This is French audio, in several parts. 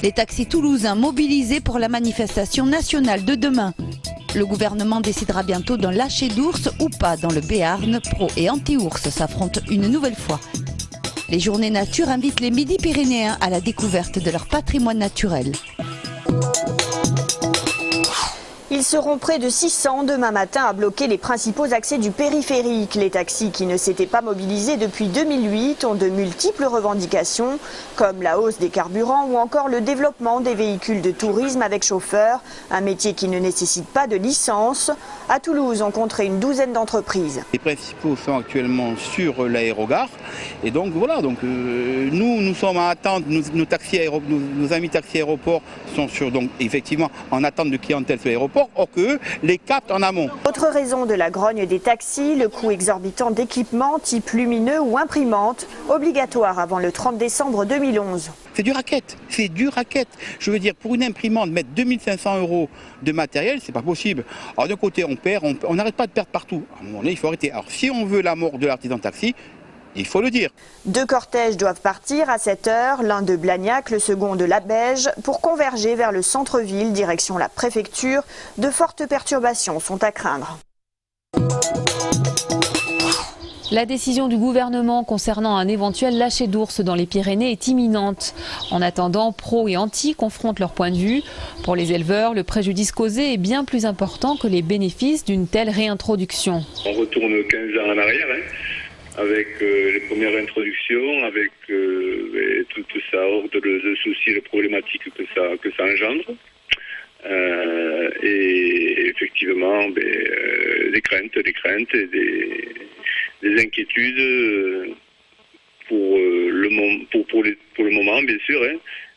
Les taxis toulousains mobilisés pour la manifestation nationale de demain. Le gouvernement décidera bientôt d'un lâcher d'ours ou pas dans le Béarn. Pro et anti-ours s'affrontent une nouvelle fois. Les journées nature invitent les Midi-Pyrénéens à la découverte de leur patrimoine naturel. Ils seront près de 600 demain matin à bloquer les principaux accès du périphérique. Les taxis qui ne s'étaient pas mobilisés depuis 2008 ont de multiples revendications, comme la hausse des carburants ou encore le développement des véhicules de tourisme avec chauffeur, un métier qui ne nécessite pas de licence. À Toulouse, on compterait une douzaine d'entreprises. Les principaux sont actuellement sur l'aérogare. Et donc voilà, nous sommes en attente, nos amis taxis aéroports sont effectivement en attente de clientèle sur l'aéroport, or qu'eux les captent en amont. Autre raison de la grogne des taxis, le coût exorbitant d'équipements type lumineux ou imprimante, obligatoire avant le 30 décembre 2011. C'est du racket. Je veux dire, pour une imprimante, mettre 2500 € de matériel, c'est pas possible. Alors d'un côté, on n'arrête pas de perdre partout. À un moment donné, il faut arrêter. Alors si on veut la mort de l'artisan taxi, il faut le dire. 2 cortèges doivent partir à 7 h, l'un de Blagnac, le second de La Beige, pour converger vers le centre-ville, direction la préfecture. De fortes perturbations sont à craindre. La décision du gouvernement concernant un éventuel lâcher d'ours dans les Pyrénées est imminente. En attendant, pro et anti confrontent leur point de vue. Pour les éleveurs, le préjudice causé est bien plus important que les bénéfices d'une telle réintroduction. On retourne 15 ans en arrière, avec les premières introductions, avec toute sa horde de soucis et de problématiques que ça engendre. Et effectivement, des craintes et des inquiétudes pour le moment, bien sûr,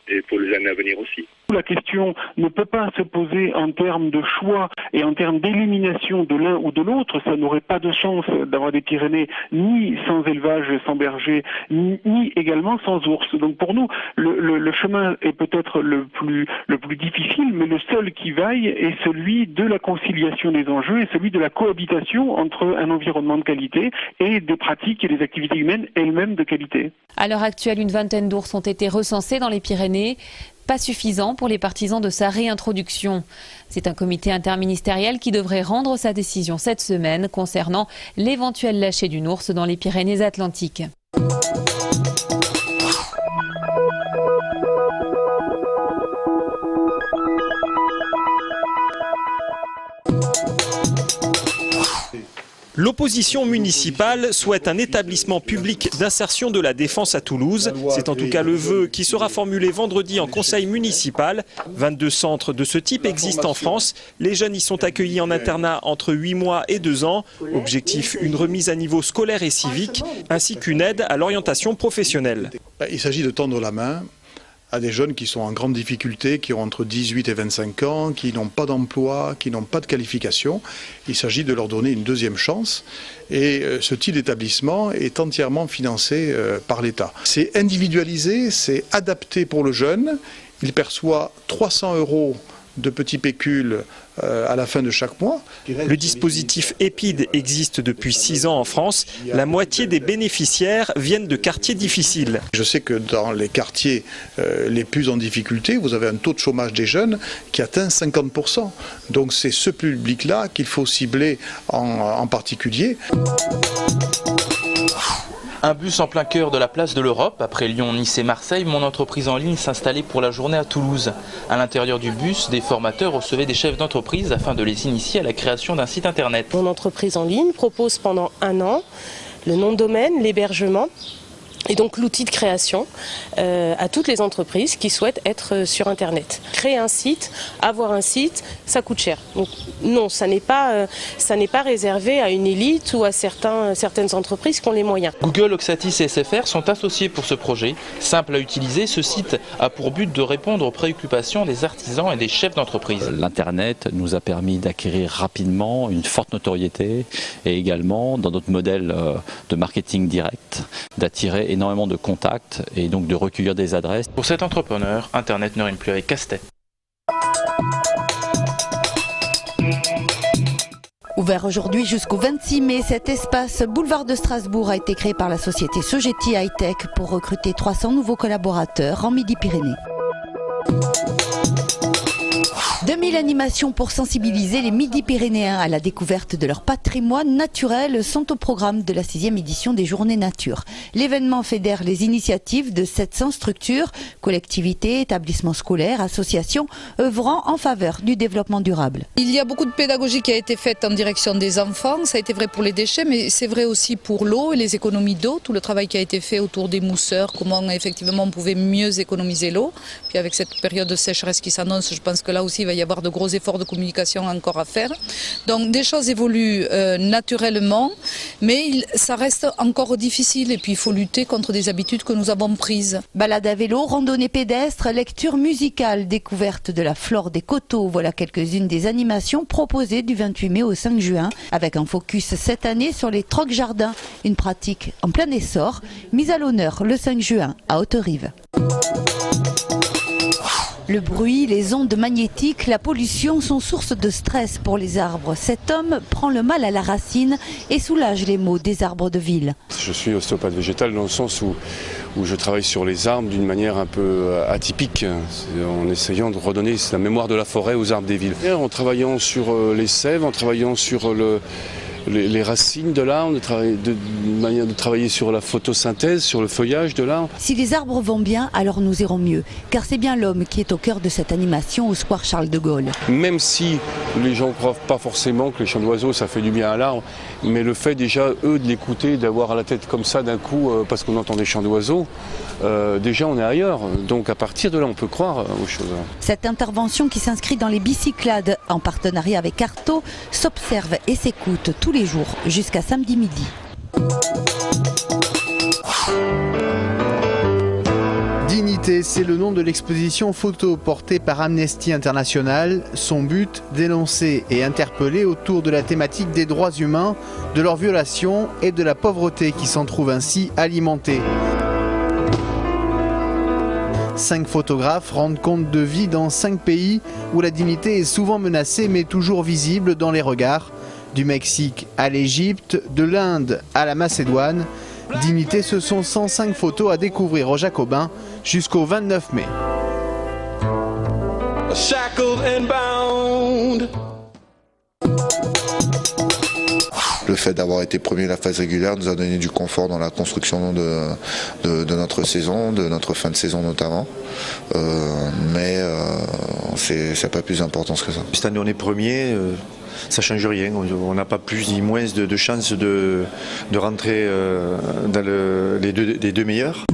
et pour les années à venir aussi. La question ne peut pas se poser en termes de choix et en termes d'élimination de l'un ou de l'autre. Ça n'aurait pas de chance d'avoir des Pyrénées ni sans élevage, sans berger, ni également sans ours. Donc pour nous, le chemin est peut-être le plus difficile, mais le seul qui vaille est celui de la conciliation des enjeux et celui de la cohabitation entre un environnement de qualité et des pratiques et des activités humaines elles-mêmes de qualité. À l'heure actuelle, une vingtaine d'ours ont été recensés dans les Pyrénées. Pas suffisant pour les partisans de sa réintroduction. C'est un comité interministériel qui devrait rendre sa décision cette semaine concernant l'éventuel lâcher d'une ours dans les Pyrénées-Atlantiques. L'opposition municipale souhaite un établissement public d'insertion de la défense à Toulouse. C'est en tout cas le vœu qui sera formulé vendredi en conseil municipal. 22 centres de ce type existent en France. Les jeunes y sont accueillis en internat entre 8 mois et 2 ans. Objectif, une remise à niveau scolaire et civique, ainsi qu'une aide à l'orientation professionnelle. Il s'agit de tendre la main à des jeunes qui sont en grande difficulté, qui ont entre 18 et 25 ans, qui n'ont pas d'emploi, qui n'ont pas de qualification. Il s'agit de leur donner une deuxième chance. Et ce type d'établissement est entièrement financé par l'État. C'est individualisé, c'est adapté pour le jeune. Il perçoit 300 € de petits pécules à la fin de chaque mois. Le dispositif EPID existe depuis 6 ans en France. La moitié des bénéficiaires viennent de quartiers difficiles. Je sais que dans les quartiers les plus en difficulté, vous avez un taux de chômage des jeunes qui atteint 50%. Donc c'est ce public-là qu'il faut cibler en particulier. Un bus en plein cœur de la place de l'Europe. Après Lyon, Nice et Marseille, mon entreprise en ligne s'installait pour la journée à Toulouse. À l'intérieur du bus, des formateurs recevaient des chefs d'entreprise afin de les initier à la création d'un site internet. Mon entreprise en ligne propose pendant 1 an le nom de domaine, l'hébergement et donc l'outil de création à toutes les entreprises qui souhaitent être sur Internet. Créer un site, avoir un site, ça coûte cher. Donc non, ça n'est pas réservé à une élite ou à certaines entreprises qui ont les moyens. Google, Oxatis et SFR sont associés pour ce projet. Simple à utiliser, ce site a pour but de répondre aux préoccupations des artisans et des chefs d'entreprise. L'Internet nous a permis d'acquérir rapidement une forte notoriété et également, dans notre modèle de marketing direct, d'attirer énormément de contacts et donc de recueillir des adresses. Pour cet entrepreneur, Internet ne rime plus avec casse-tête. Ouvert aujourd'hui jusqu'au 26 mai, cet espace boulevard de Strasbourg a été créé par la société Sogeti High-Tech pour recruter 300 nouveaux collaborateurs en Midi-Pyrénées. 2000 animations pour sensibiliser les Midi-Pyrénéens à la découverte de leur patrimoine naturel sont au programme de la 6e édition des Journées Nature. L'événement fédère les initiatives de 700 structures, collectivités, établissements scolaires, associations œuvrant en faveur du développement durable. Il y a beaucoup de pédagogie qui a été faite en direction des enfants, ça a été vrai pour les déchets, mais c'est vrai aussi pour l'eau et les économies d'eau, tout le travail qui a été fait autour des mousseurs, comment effectivement on pouvait mieux économiser l'eau. Puis avec cette période de sécheresse qui s'annonce, je pense que là aussi il va y avoir de gros efforts de communication encore à faire. Donc des choses évoluent naturellement, mais ça reste encore difficile et puis il faut lutter contre des habitudes que nous avons prises. Balade à vélo, randonnée pédestre, lecture musicale, découverte de la flore des coteaux, voilà quelques-unes des animations proposées du 28 mai au 5 juin, avec un focus cette année sur les trocs-jardins, une pratique en plein essor, mise à l'honneur le 5 juin à Haute-Rive. Le bruit, les ondes magnétiques, la pollution sont source de stress pour les arbres. Cet homme prend le mal à la racine et soulage les maux des arbres de ville. Je suis ostéopathe végétal dans le sens où je travaille sur les arbres d'une manière un peu atypique, en essayant de redonner la mémoire de la forêt aux arbres des villes. En travaillant sur les sèves, en travaillant sur les racines de l'arbre, de manière de travailler sur la photosynthèse, sur le feuillage de l'arbre. Si les arbres vont bien, alors nous irons mieux. Car c'est bien l'homme qui est au cœur de cette animation au square Charles de Gaulle. Même si les gens ne croient pas forcément que les chants d'oiseaux ça fait du bien à l'arbre, mais le fait déjà, eux, de l'écouter, d'avoir la tête comme ça d'un coup, parce qu'on entend des chants d'oiseaux, déjà on est ailleurs. Donc à partir de là, on peut croire aux choses. Cette intervention qui s'inscrit dans les bicyclades en partenariat avec Artaud s'observe et s'écoute tous les jours jusqu'à samedi midi. Dignité, c'est le nom de l'exposition photo portée par Amnesty International. Son but, dénoncer et interpeller autour de la thématique des droits humains, de leurs violations et de la pauvreté qui s'en trouve ainsi alimentée. 5 photographes rendent compte de vie dans 5 pays où la dignité est souvent menacée mais toujours visible dans les regards. Du Mexique à l'Égypte, de l'Inde à la Macédoine. Dignité, ce sont 105 photos à découvrir au Jacobin jusqu'au 29 mai. Le fait d'avoir été premier à la phase régulière nous a donné du confort dans la construction de notre saison, de notre fin de saison notamment. Mais c'est pas plus important que ça. Cette année on est premier. Ça ne change rien, on n'a pas plus ni moins de chances de rentrer dans les deux meilleurs.